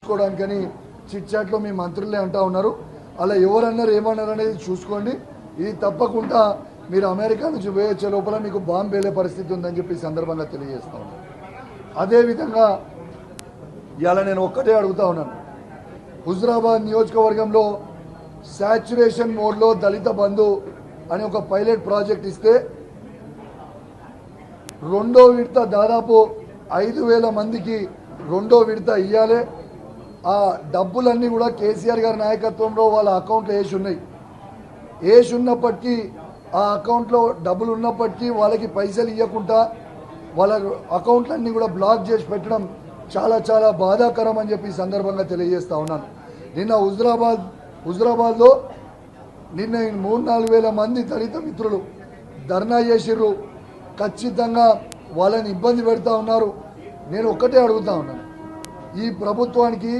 చూసుకోవడానికని chit చాట్లో మీ మంత్రులే అంటా ఉన్నారు. అలా ఎవరన్నారు ఏమన్నారు అనేది చూసుకోండి. ఇది తప్పకుండా మీరు అమెరికా నుంచి పోయొచ్చే లోపల మీకు బాంబు వేలే పరిస్థితి ఉందని చెప్పి సందర్భంగా తెలియజేస్తా ఉన్నాను. అదేవిధంగా ఇవాళ నేను ఒక్కటే అడుగుతా ఉన్నాను. హుజురాబాద్ నియోజకవర్గంలో శాచ్యురేషన్ మోడ్లో దళిత బంధు అని ఒక పైలట్ ప్రాజెక్ట్ ఇస్తే రెండో విడత దాదాపు 5,000 మందికి రెండో విడత ఇవ్వాలి. ఆ డబ్బులన్నీ కూడా కేసీఆర్ గారి నాయకత్వంలో వాళ్ళ అకౌంట్లో వేసి ఉన్నప్పటికీ ఆ అకౌంట్లో డబ్బులు ఉన్నప్పటికీ వాళ్ళకి పైసలు ఇవ్వకుండా వాళ్ళ అకౌంట్లన్నీ కూడా బ్లాక్ చేసి పెట్టడం చాలా చాలా బాధాకరం అని చెప్పి సందర్భంగా తెలియజేస్తా ఉన్నాను. నిన్న హుజురాబాద్లో నిన్న 3-4 వేల మంది దళిత మిత్రులు ధర్నా చేసిర్రు. ఖచ్చితంగా వాళ్ళని ఇబ్బంది పెడతా ఉన్నారు. నేను ఒక్కటే అడుగుతా ఉన్నాను, ఈ ప్రభుత్వానికి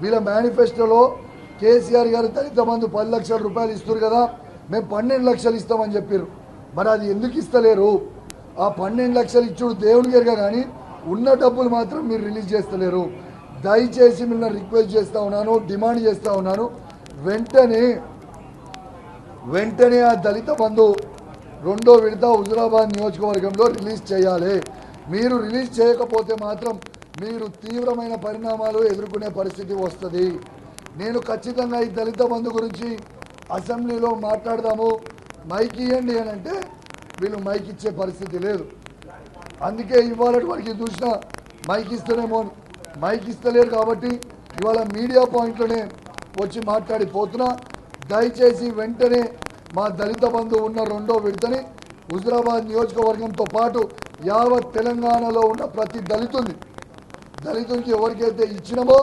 వీళ్ళ మేనిఫెస్టోలో కేసీఆర్ గారు దళిత బంధు 10 లక్షల రూపాయలు ఇస్తారు కదా, మేము 12 లక్షలు ఇస్తామని చెప్పారు. మరి అది ఎందుకు ఇస్తలేరు? ఆ 12 లక్షలు ఇచ్చుడు దేవుని గారుగా కానీ ఉన్న డబ్బులు మాత్రం మీరు రిలీజ్ చేస్తలేరు. దయచేసి మిమ్మల్ని రిక్వెస్ట్ చేస్తూ ఉన్నాను, డిమాండ్ చేస్తూ ఉన్నాను, వెంటనే ఆ దళిత బంధు రెండో విడత హుజురాబాద్ నియోజకవర్గంలో రిలీజ్ చేయాలి. మీరు రిలీజ్ చేయకపోతే మాత్రం మీరు తీవ్రమైన పరిణామాలు ఎదుర్కొనే పరిస్థితి వస్తుంది. నేను ఖచ్చితంగా ఈ దళిత బంధు గురించి అసెంబ్లీలో మాట్లాడదాము, మైక్ ఇవ్వండి అని అంటే వీళ్ళు మైక్ ఇచ్చే పరిస్థితి లేదు. అందుకే ఇవాళ వరకు చూసినా మైక్ ఇస్తేనేమో మైక్ ఇస్తలేరు. కాబట్టి ఇవాళ మీడియా పాయింట్లోనే వచ్చి మాట్లాడిపోతున్నా. దయచేసి వెంటనే మా దళిత బంధు ఉన్న రెండో విడతని హుజురాబాద్ నియోజకవర్గంతో పాటు యావత్ తెలంగాణలో ఉన్న ప్రతి దళితునికి ఎవరికైతే ఇచ్చినామో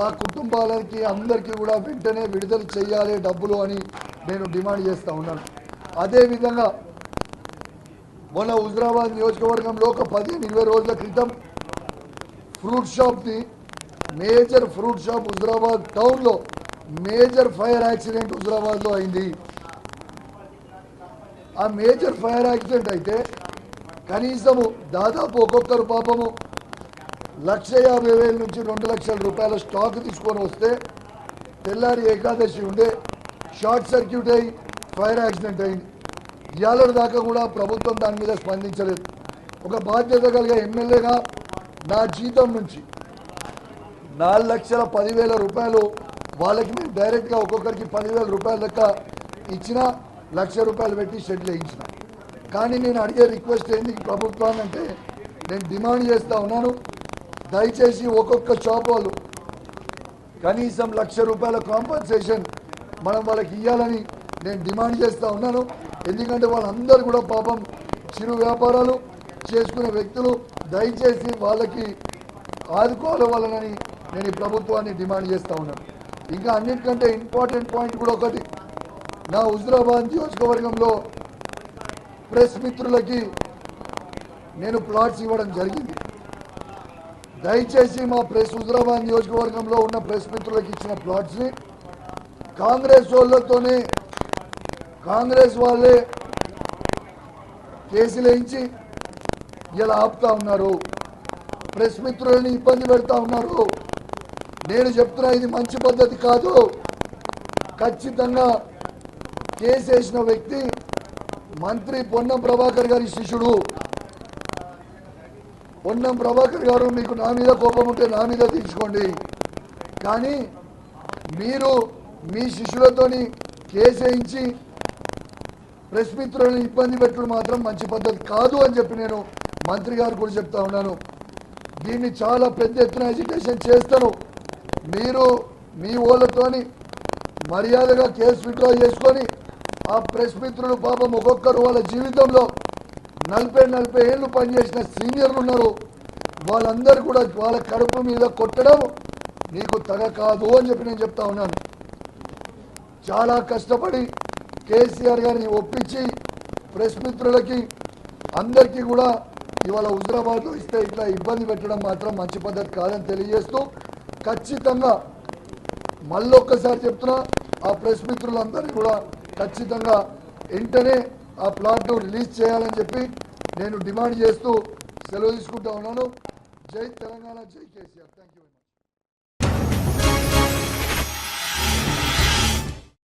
ఆ కుటుంబాలకి అందరికీ కూడా వెంటనే విడుదల చేయాలి డబ్బులు అని నేను డిమాండ్ చేస్తూ ఉన్నాను. అదేవిధంగా మొన్న హుజురాబాద్ నియోజకవర్గంలో ఒక 15-20 రోజుల క్రితం ఫ్రూట్ షాప్ని మేజర్ ఫ్రూట్ షాప్ హుజురాబాద్ టౌన్లో మేజర్ ఫైర్ యాక్సిడెంట్ హుజురాబాద్లో అయింది. ఆ మేజర్ ఫైర్ యాక్సిడెంట్ అయితే కనీసము దాదాపు ఒక్కొక్కరు పాపము 1,50,000 నుంచి 2 లక్షల రూపాయల స్టాక్ తీసుకొని వస్తే తెల్లారి ఏకాదశి ఉండే షార్ట్ సర్క్యూట్ అయ్యి ఫైర్ యాక్సిడెంట్ అయింది. ఇవాళ దాకా కూడా ప్రభుత్వం దాని మీద స్పందించలేదు. ఒక బాధ్యత కలిగే ఎమ్మెల్యేగా నా జీతం నుంచి 4,10,000 రూపాయలు వాళ్ళకి నేను డైరెక్ట్గా ఒక్కొక్కరికి 10,000 రూపాయల లెక్క ఇచ్చిన, 1,00,000 రూపాయలు పెట్టి షెడ్లు వేయించిన. కానీ నేను అడిగే రిక్వెస్ట్ ఏంది ప్రభుత్వాన్ని అంటే, నేను డిమాండ్ చేస్తూ ఉన్నాను, దయచేసి ఒక్కొక్క షాప్ వాళ్ళు కనీసం 1,00,000 రూపాయల కాంపన్సేషన్ మనం వాళ్ళకి ఇవ్వాలని నేను డిమాండ్ చేస్తూ ఉన్నాను. ఎందుకంటే వాళ్ళందరూ కూడా పాపం చిరు వ్యాపారాలు చేసుకునే వ్యక్తులు, దయచేసి వాళ్ళకి ఆదుకోవాలి వాళ్ళని నేను ఈ ప్రభుత్వాన్ని డిమాండ్ చేస్తూ ఉన్నాను. ఇంకా అన్నిటికంటే ఇంపార్టెంట్ పాయింట్ కూడా ఒకటి, నా హుజురాబాద్ నియోజకవర్గంలో ప్రెస్ మిత్రులకి నేను ప్లాట్స్ ఇవ్వడం జరిగింది. దయచేసి మా హుజురాబాద్ నియోజకవర్గంలో ఉన్న ప్రెస్ మిత్రులకు ఇచ్చిన ప్లాట్స్ని కాంగ్రెస్ వాళ్ళే కేసులు వేయించి ఇలా ఆపుతా ఉన్నారు, ప్రెస్ మిత్రులని ఇబ్బంది పెడతా ఉన్నారు. నేను చెప్తున్నా ఇది మంచి పద్ధతి కాదు. ఖచ్చితంగా కేసు వేసిన వ్యక్తి మంత్రి పొన్నం ప్రభాకర్ గారి శిష్యుడు. పొన్నం ప్రభాకర్ గారు, మీకు నా మీద కోపం ఉంటే నా మీద తీర్చుకోండి, కానీ మీరు మీ శిష్యులతోని కేసు వేయించి ప్రెస్ మిత్రులను ఇబ్బంది పెట్టడం మాత్రం మంచి పద్ధతి కాదు అని చెప్పి నేను మంత్రి గారు కూడా చెప్తా ఉన్నాను. దీన్ని చాలా పెద్ద ఎత్తున ఎడ్యుకేషన్ చేస్తాను. మీరు మీ వాళ్ళతోని మర్యాదగా కేసు విత్డ్రా చేసుకొని ఆ ప్రెస్ మిత్రులు పాపం ఒక్కొక్కరు వాళ్ళ జీవితంలో 40 ఏళ్ళు పనిచేసిన సీనియర్లు ఉన్నారు. వాళ్ళందరూ కూడా వాళ్ళ కడుపు మీద కొట్టడం నీకు తగ కాదు అని చెప్పి నేను చెప్తా ఉన్నాను. చాలా కష్టపడి కేసీఆర్ గారిని ఒప్పించి ప్రెస్ మిత్రులకి అందరికీ కూడా ఇవాళ హుజురాబాద్లో ఇస్తే ఇట్లా ఇబ్బంది పెట్టడం మాత్రం మంచి పద్ధతి కాదని తెలియజేస్తూ, ఖచ్చితంగా మళ్ళొక్కసారి చెప్తున్నా, ఆ ప్రెస్ మిత్రులందరినీ కూడా ఖచ్చితంగా వెంటనే ఆ ప్లాట్ను రిలీజ్ చేయాలని చెప్పి నేను డిమాండ్ చేస్తూ సెలవు తీసుకుంటా ఉన్నాను. జై తెలంగాణ, జై కేసీఆర్. Thank you.